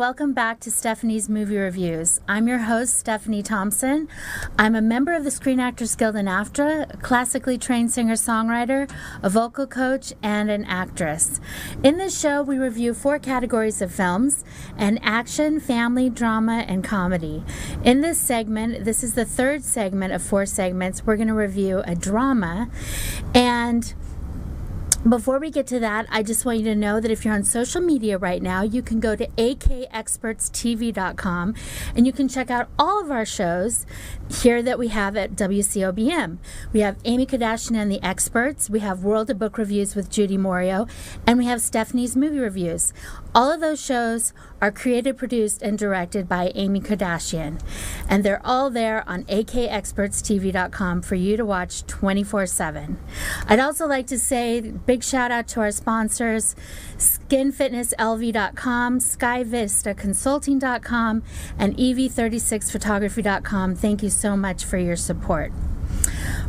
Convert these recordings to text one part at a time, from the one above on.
welcome back to Stephanie's Movie Reviews. I'm your host, Stephanie Thompson. I'm a member of the Screen Actors Guild and AFTRA, a classically trained singer-songwriter, a vocal coach, and an actress. In this show, we review 4 categories of films: an action, family, drama, and comedy. In this segment, this is the 3rd segment of 4 segments, we're going to review a drama. And before we get to that, I just want you to know that if you're on social media right now, you can go to akexpertstv.com and you can check out all of our shows here that we have at WCOBM. We have Amy Kardashian and the Experts, we have World of Book Reviews with Judy Morio, and we have Stephanie's Movie Reviews. All of those shows are created, produced, and directed by Amy Kardashian. And they're all there on akexpertstv.com for you to watch 24/7. I'd also like to say big shout out to our sponsors, skinfitnesslv.com, skyvistaconsulting.com, and ev36photography.com. Thank you so much for your support.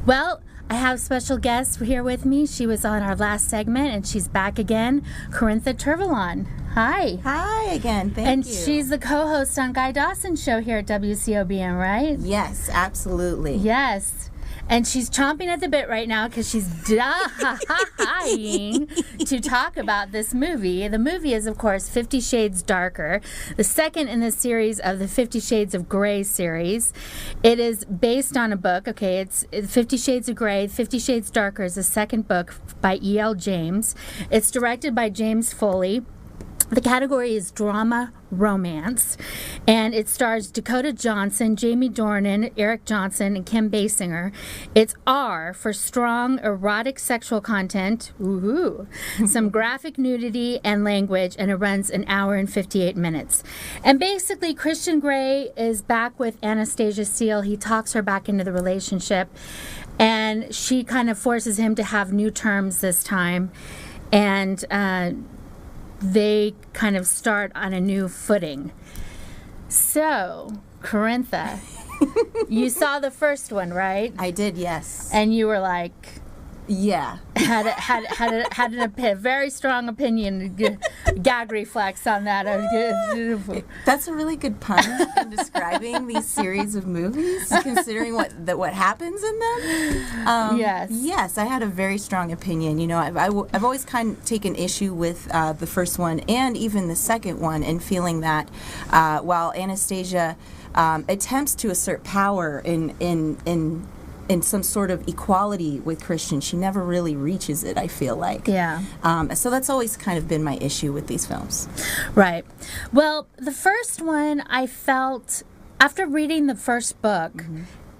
Well, I have special guests here with me. She was on our last segment, and she's back again, Corintha Turvalon. Hi. Hi again. Thank you. And she's the co-host on Guy Dawson's show here at WCOBM, right? Yes, absolutely. Yes. And she's chomping at the bit right now because she's dying to talk about this movie. The movie is, of course, 50 Shades Darker, the second in the series of the 50 Shades of Grey series. It is based on a book. Okay, it's 50 Shades of Grey. 50 Shades Darker is the second book by E.L. James. It's directed by James Foley. The category is drama romance, and it stars Dakota Johnson, Jamie Dornan, Eric Johnson, and Kim Basinger. It's R for strong erotic sexual content, woohoo, some graphic nudity and language, and it runs an hour and 58 minutes. And basically, Christian Grey is back with Anastasia Steele. He talks her back into the relationship, and she kind of forces him to have new terms this time, and they kind of start on a new footing. So, Corintha, you saw the first one, right? I did, yes. And you were like, yeah, had a very strong opinion, gag reflex on that. That's a really good pun in describing these series of movies, considering what happens in them. Yes, I had a very strong opinion. You know, I've always kind of taken issue with the first one and even the second one, and feeling that while Anastasia attempts to assert power in some sort of equality with Christian, she never really reaches it, I feel like. Yeah. So that's always kind of been my issue with these films. Right. Well, the first one, I felt, after reading the first book,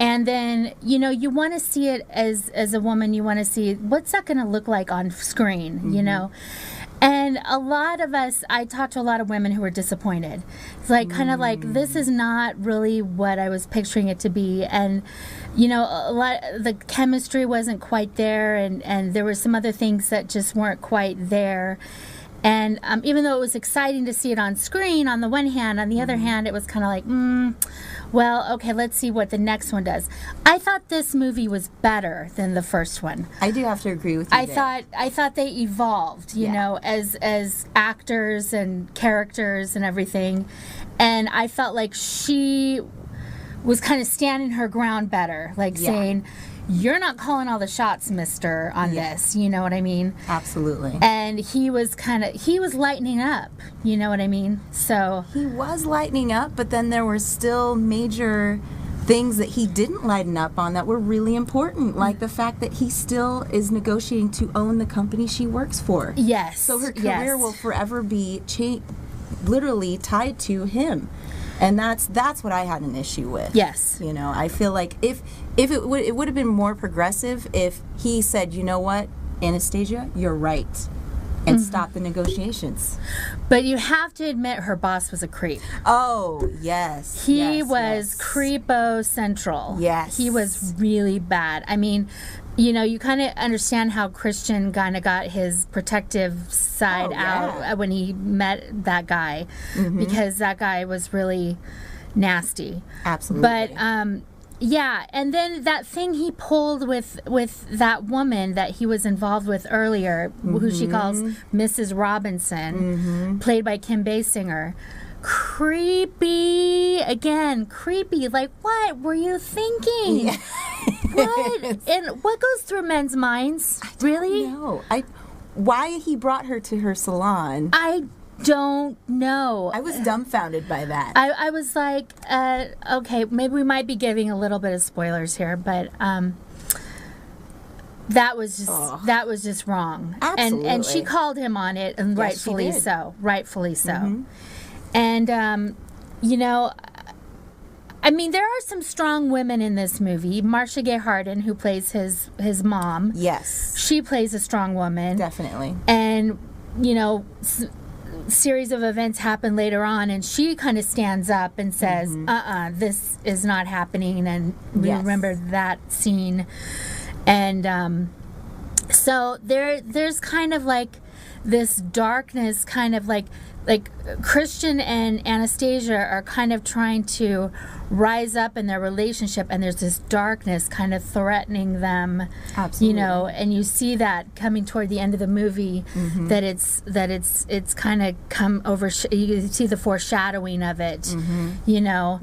and then, you know, you want to see it as a woman, you want to see what's that going to look like on screen, you know? And a lot of us, I talked to a lot of women who were disappointed. It's like, kind of like, this is not really what I was picturing it to be. And, you know, the chemistry wasn't quite there, and there were some other things that just weren't quite there. And even though it was exciting to see it on screen, on the one hand, on the other hand, it was kind of like, well, okay, let's see what the next one does. I thought this movie was better than the first one. I do have to agree with you. I thought they evolved, you know, as actors and characters and everything. And I felt like she was kind of standing her ground better, like saying, you're not calling all the shots, mister, on this. You know what I mean? Absolutely. And he was lightening up. You know what I mean? So he was lightening up, but then there were still major things that he didn't lighten up on that were really important, like the fact that he still is negotiating to own the company she works for. Yes. So her career will forever be literally tied to him. And that's what I had an issue with. Yes. You know, I feel like if it would have been more progressive if he said, you know what, Anastasia, you're right, and stop the negotiations. But you have to admit her boss was a creep. Oh, yes. He was creepo central. Yes. He was really bad. I mean, you know, you kind of understand how Christian kind of got his protective side out when he met that guy, because that guy was really nasty. Absolutely. But yeah, and then that thing he pulled with that woman that he was involved with earlier, who she calls Mrs. Robinson, played by Kim Basinger. creepy. Again, creepy. Like, what were you thinking? Yeah. What? And what goes through men's minds? Really? No. Why he brought her to her salon? I don't know. I was dumbfounded by that. I was like, okay, maybe we might be giving a little bit of spoilers here, but that was just wrong. Absolutely. And she called him on it, and Yes, rightfully she did. so. Rightfully so. Mm-hmm. And you know, I mean, there are some strong women in this movie. Marcia Gay Harden, who plays his mom. Yes. She plays a strong woman. Definitely. And, you know, series of events happen later on, and she kind of stands up and says, this is not happening. And we remember that scene. And so there's kind of like this darkness, kind of like Christian and Anastasia are kind of trying to rise up in their relationship, and there's this darkness kind of threatening them. Absolutely. You know, and you see that coming toward the end of the movie, that it's kind of come over. You see the foreshadowing of it. You know,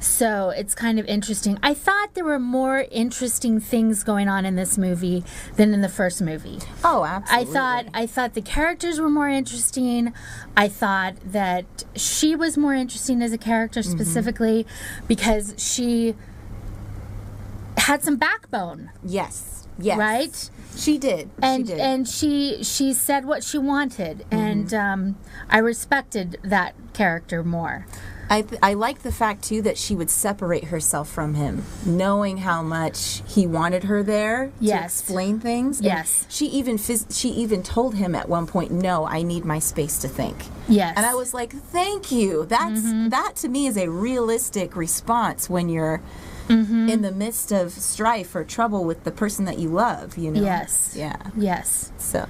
so it's kind of interesting. I thought there were more interesting things going on in this movie than in the first movie. Oh, absolutely. I thought the characters were more interesting. I thought that she was more interesting as a character specifically because she had some backbone. Yes. Yes. Right? She did. And she said what she wanted, and I respected that character more. I like the fact too that she would separate herself from him, knowing how much he wanted her there to explain things. Yes. And she even told him at one point, "No, I need my space to think." Yes. And I was like, "Thank you." That to me is a realistic response when you're in the midst of strife or trouble with the person that you love. You know. Yes. Yeah. Yes. So.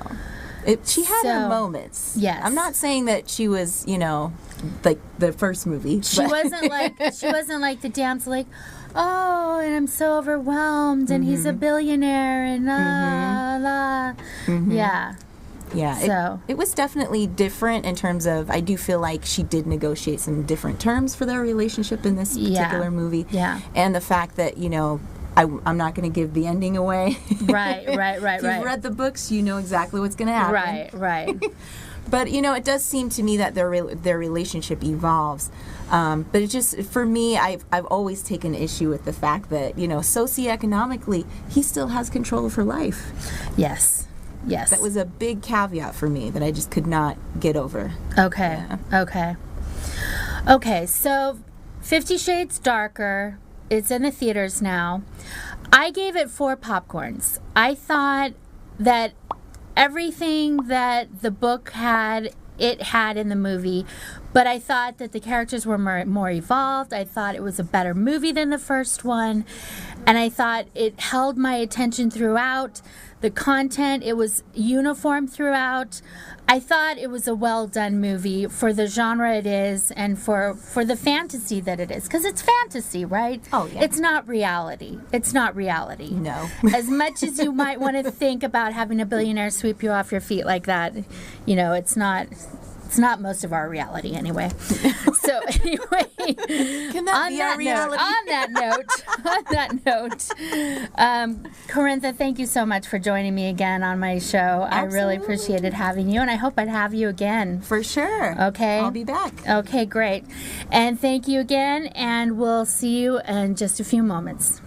She had her moments. Yes. I'm not saying that she was, you know, like the first movie. She wasn't like the dance like, oh, and I'm so overwhelmed, and he's a billionaire, and yeah. Yeah. So it was definitely different in terms of, I do feel like she did negotiate some different terms for their relationship in this particular movie. Yeah. And the fact that, you know, I'm not going to give the ending away. Right. If you've read the books, you know exactly what's going to happen. Right. But, you know, it does seem to me that their relationship evolves. But it just, for me, I've always taken issue with the fact that, you know, socioeconomically, he still has control of her life. Yes. That was a big caveat for me that I just could not get over. Okay. Yeah. Okay, so 50 Shades Darker. It's in the theaters now. I gave it 4 popcorns. I thought that everything that the book had, it had in the movie, but I thought that the characters were more evolved. I thought it was a better movie than the first one, and I thought it held my attention throughout. The content, it was uniform throughout. I thought it was a well-done movie for the genre it is and for the fantasy that it is. Because it's fantasy, right? Oh, yeah. It's not reality. No. As much as you might want to think about having a billionaire sweep you off your feet like that, you know, it's not most of our reality anyway. So anyway, can that be our reality? On that note, Corintha, thank you so much for joining me again on my show. Absolutely. I really appreciated having you, and I hope I'd have you again. For sure. Okay. I'll be back. Okay, great. And thank you again, and we'll see you in just a few moments.